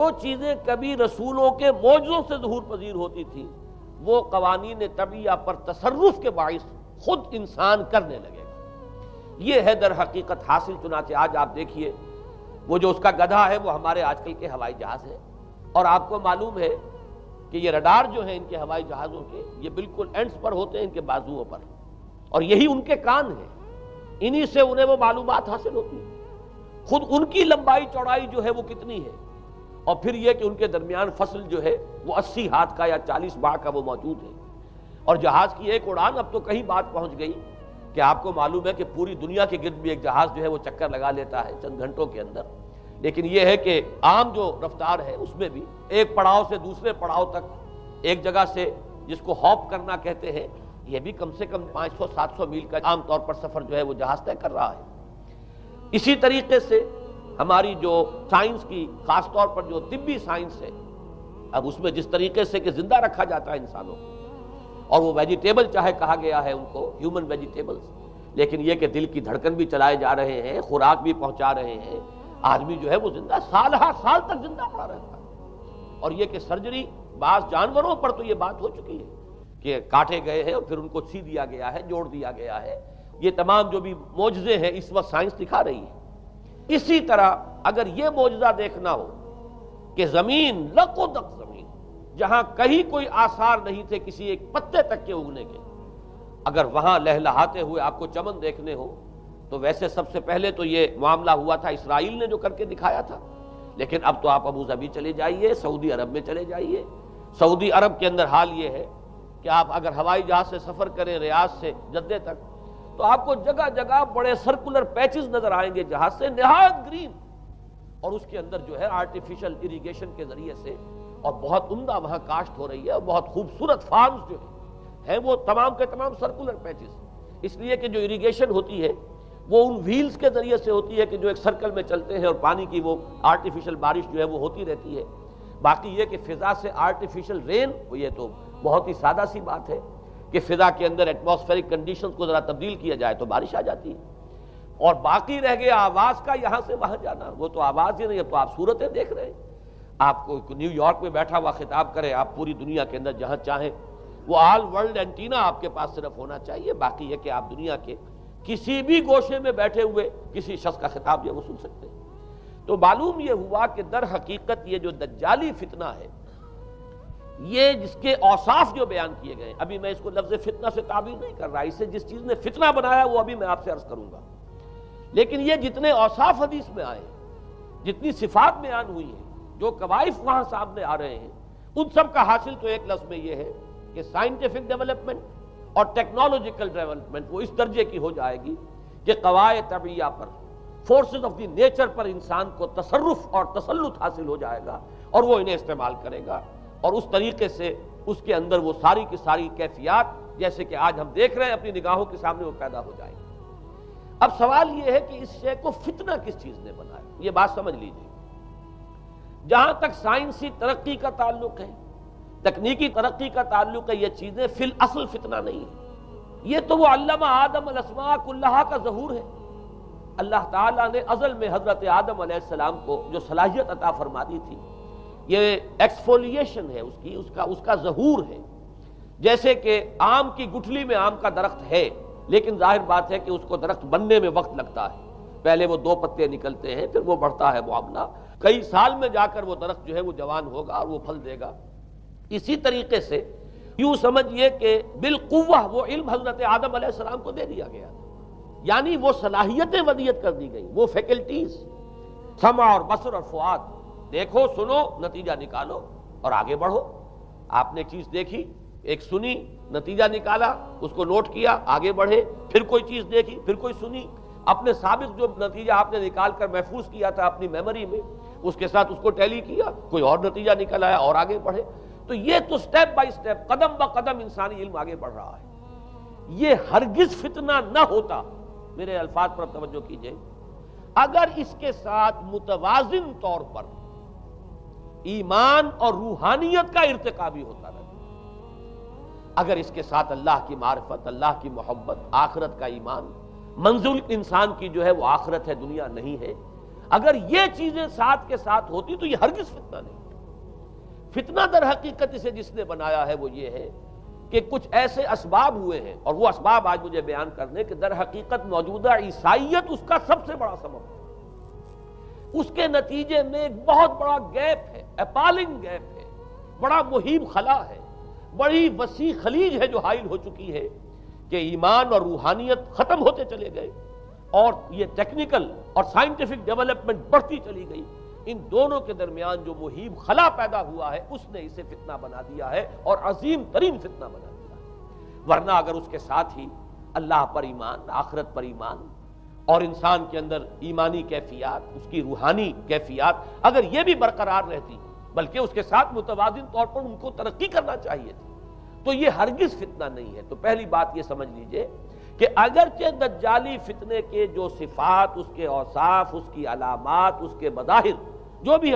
جو چیزیں کبھی رسولوں کے معجزوں سے ظہور پذیر ہوتی تھی وہ قوانین طبیعہ پر تصرف کے باعث خود انسان کرنے لگے گا۔ یہ ہے در حقیقت حاصل۔ چنانچہ آج آپ دیکھیے وہ جو اس کا گدھا ہے وہ ہمارے آج کل کے ہوائی جہاز ہے، اور آپ کو معلوم ہے کہ یہ رڈار جو ہیں ان کے ہوائی جہازوں کے، یہ بالکل اینڈز پر ہوتے ہیں، ان کے بازوؤں پر، اور یہی ان کے کان ہیں، انہی سے انہیں وہ معلومات حاصل ہوتی ہیں۔ خود ان کی لمبائی چوڑائی جو ہے وہ کتنی ہے، اور پھر یہ کہ ان کے درمیان فصل جو ہے وہ 80 ہاتھ کا یا 40 باع کا وہ موجود ہے، اور جہاز کی ایک اڑان اب تو کہیں بات پہنچ گئی کہ آپ کو معلوم ہے کہ پوری دنیا کے گرد بھی ایک جہاز جو ہے وہ چکر لگا لیتا ہے چند گھنٹوں کے اندر۔ لیکن یہ ہے کہ عام جو رفتار ہے اس میں بھی ایک پڑاؤ سے دوسرے پڑاؤ تک، ایک جگہ سے جس کو ہاپ کرنا کہتے ہیں، یہ بھی کم سے کم 500-700 میل کا عام طور پر سفر جو ہے وہ جہاز طے کر رہا ہے۔ اسی طریقے سے ہماری جو سائنس کی، خاص طور پر جو طبی سائنس ہے، اب اس میں جس طریقے سے کہ زندہ رکھا جاتا ہے انسانوں کو، اور وہ ویجیٹیبل چاہے کہا گیا ہے ان کو ہیومن ویجیٹیبلز، لیکن یہ کہ دل کی دھڑکن بھی چلائے جا رہے ہیں، خوراک بھی پہنچا رہے ہیں، آدمی جو ہے وہ زندہ سال ہر سال تک زندہ پڑا رہتا ہے۔ اور یہ کہ سرجری بعض جانوروں پر تو یہ بات ہو چکی ہے کہ کاٹے گئے ہیں اور پھر ان کو سی دیا گیا ہے، جوڑ دیا گیا ہے۔ یہ تمام جو بھی معجزے ہیں اس وقت سائنس دکھا رہی ہے۔ اسی طرح اگر یہ معجزہ دیکھنا ہو کہ زمین لقدق زمین، جہاں کہیں کوئی آثار نہیں تھے کسی ایک پتے تک کے اگنے کے، اگر وہاں لہلہاتے ہوئے آپ کو چمن دیکھنے ہو تو ویسے سب سے پہلے تو یہ معاملہ ہوا تھا اسرائیل نے جو کر کے دکھایا تھا، لیکن اب تو آپ ابو ظبی چلے جائیے، سعودی عرب میں چلے جائیے۔ سعودی عرب کے اندر حال یہ ہے کہ آپ اگر ہوائی جہاز سے سفر کریں ریاض سے جدہ تک تو آپ کو جگہ جگہ بڑے سرکولر پیچز نظر آئیں گے جہاز سے، نہایت گرین، اور اس کے اندر جو ہے آرٹیفیشل اریگیشن کے ذریعے سے، اور بہت عمدہ وہاں کاشت ہو رہی ہے، اور بہت خوبصورت فارمز جو ہیں وہ تمام کے تمام سرکولر پیچز، اس لیے کہ جو اریگیشن ہوتی ہے وہ ان ویلز کے ذریعے سے ہوتی ہے کہ جو ایک سرکل میں چلتے ہیں، اور پانی کی وہ آرٹیفیشل بارش جو ہے وہ ہوتی رہتی ہے۔ باقی یہ کہ فضا سے آرٹیفیشل رین، یہ تو بہت ہی سادہ سی بات ہے کہ فضا کے اندر ایٹماسفیرک کنڈیشنز کو ذرا تبدیل کیا جائے تو بارش آ جاتی ہے۔ اور باقی رہ گیا آواز کا یہاں سے وہاں جانا، وہ تو آواز ہی نہیں، اب تو آپ صورتیں دیکھ رہے ہیں۔ آپ کو نیو یارک میں بیٹھا ہوا خطاب کرے، آپ پوری دنیا کے اندر جہاں چاہیں، وہ آل ورلڈ اینٹینا آپ کے پاس صرف ہونا چاہیے، باقی یہ کہ آپ دنیا کے کسی بھی گوشے میں بیٹھے ہوئے کسی شخص کا خطاب یہ وہ سن سکتے ہیں۔ تو معلوم یہ ہوا کہ در حقیقت یہ جو دجالی فتنہ ہے، یہ جس کے اوصاف جو بیان کیے گئے، ابھی میں اس کو لفظ فتنہ سے تعبیر نہیں کر رہا، اسے جس چیز نے فتنہ بنایا وہ ابھی میں آپ سے عرض کروں گا، لیکن یہ جتنے اوصاف حدیث میں آئے، جتنی صفات بیان ہوئی ہیں، جو کوائف وہاں سامنے آ رہے ہیں، ان سب کا حاصل تو ایک لفظ میں یہ ہے کہ سائنٹیفک ڈیولپمنٹ اور ٹیکنالوجیکل ڈیولپمنٹ وہ اس درجے کی ہو جائے گی کہ قواعد طبیعہ پر، فورسز آف دی نیچر پر انسان کو تصرف اور تسلط حاصل ہو جائے گا، اور وہ انہیں استعمال کرے گا، اور اس طریقے سے اس کے اندر وہ ساری کی ساری کیفیات جیسے کہ آج ہم دیکھ رہے ہیں اپنی نگاہوں کے سامنے وہ پیدا ہو جائیں گی۔ اب سوال یہ ہے کہ اس شے کو فتنہ کس چیز نے بنایا، یہ بات سمجھ لیجیے۔ جہاں تک سائنسی ترقی کا تعلق ہے، تکنیکی ترقی کا تعلق ہے، یہ چیزیں فی الاصل فتنہ نہیں ہے، یہ تو وہ علمہ آدم الاسماء کلہا کا ظہور ہے۔ اللہ تعالیٰ نے ازل میں حضرت آدم علیہ السلام کو جو صلاحیت عطا فرما دی تھی، یہ ایکسفولیشن ہے اس کا ظہور ہے۔ جیسے کہ آم کی گٹھلی میں آم کا درخت ہے، لیکن ظاہر بات ہے کہ اس کو درخت بننے میں وقت لگتا ہے، پہلے وہ 2 پتے نکلتے ہیں، پھر وہ بڑھتا ہے معاملہ، کئی سال میں جا کر وہ درخت جو ہے وہ جوان ہوگا اور وہ پھل دے گا۔ اسی طریقے سے یوں سمجھیے کہ بالقوہ وہ علم حضرت آدم علیہ السلام کو دے دیا گیا، یعنی وہ صلاحیتیں ودیت کر دی گئیں، وہ فیکلٹیز، سمع اور بصر اور فؤاد، دیکھو سنو نتیجہ نکالو اور آگے بڑھو۔ آپ نے چیز دیکھی، ایک سنی، نتیجہ نکالا، اس کو نوٹ کیا، آگے بڑھے، پھر کوئی چیز دیکھی، پھر کوئی سنی، اپنے سابق جو نتیجہ آپ نے نکال کر محفوظ کیا تھا اپنی میموری میں، اس کے ساتھ اس کو ٹیلی کیا، کوئی اور نتیجہ نکل آیا اور آگے بڑھے۔ تو یہ تو سٹیپ بائی سٹیپ، قدم با قدم انسانی علم آگے بڑھ رہا ہے۔ یہ ہرگز فتنہ نہ ہوتا، میرے الفاظ پر توجہ کیجئے، اگر اس کے ساتھ متوازن طور پر ایمان اور روحانیت کا ارتقا بھی ہوتا رہتا، اگر اس کے ساتھ اللہ کی معرفت، اللہ کی محبت، آخرت کا ایمان، منزل انسان کی جو ہے وہ آخرت ہے، دنیا نہیں ہے، اگر یہ چیزیں ساتھ کے ساتھ ہوتی تو یہ ہرگز فتنہ نہیں۔ فتنہ در حقیقت اسے جس نے بنایا ہے وہ یہ ہے کہ کچھ ایسے اسباب ہوئے ہیں، اور وہ اسباب آج مجھے بیان کرنے کہ در حقیقت موجودہ عیسائیت اس کا سب سے بڑا سبب ہے۔ اس کے نتیجے میں ایک بہت بڑا گیپ ہے، اپالنگ گیپ ہے، بڑا مہیب خلا ہے، بڑی وسیع خلیج ہے جو حائل ہو چکی ہے کہ ایمان اور روحانیت ختم ہوتے چلے گئے اور یہ ٹیکنیکل اور سائنٹیفک ڈیولپمنٹ بڑھتی چلی گئی۔ ان دونوں کے درمیان جو مہیب خلا پیدا ہوا ہے اس نے اسے فتنہ بنا دیا ہے، اور عظیم ترین فتنہ بنا دیا ہے۔ ورنہ اگر اس کے ساتھ ہی اللہ پر ایمان، آخرت پر ایمان اور انسان کے اندر ایمانی کیفیات، اس کی روحانی کیفیات اگر یہ بھی برقرار رہتی، بلکہ اس کے ساتھ متوازن طور پر ان کو ترقی کرنا چاہیے تھی، تو یہ ہرگز فتنہ نہیں ہے۔ تو پہلی بات یہ سمجھ لیجئے کہ اگرچہ دجالی فتنے کے جو صفات، اس کے اوصاف، اس کی علامات، اس کے مظاہر جو بھی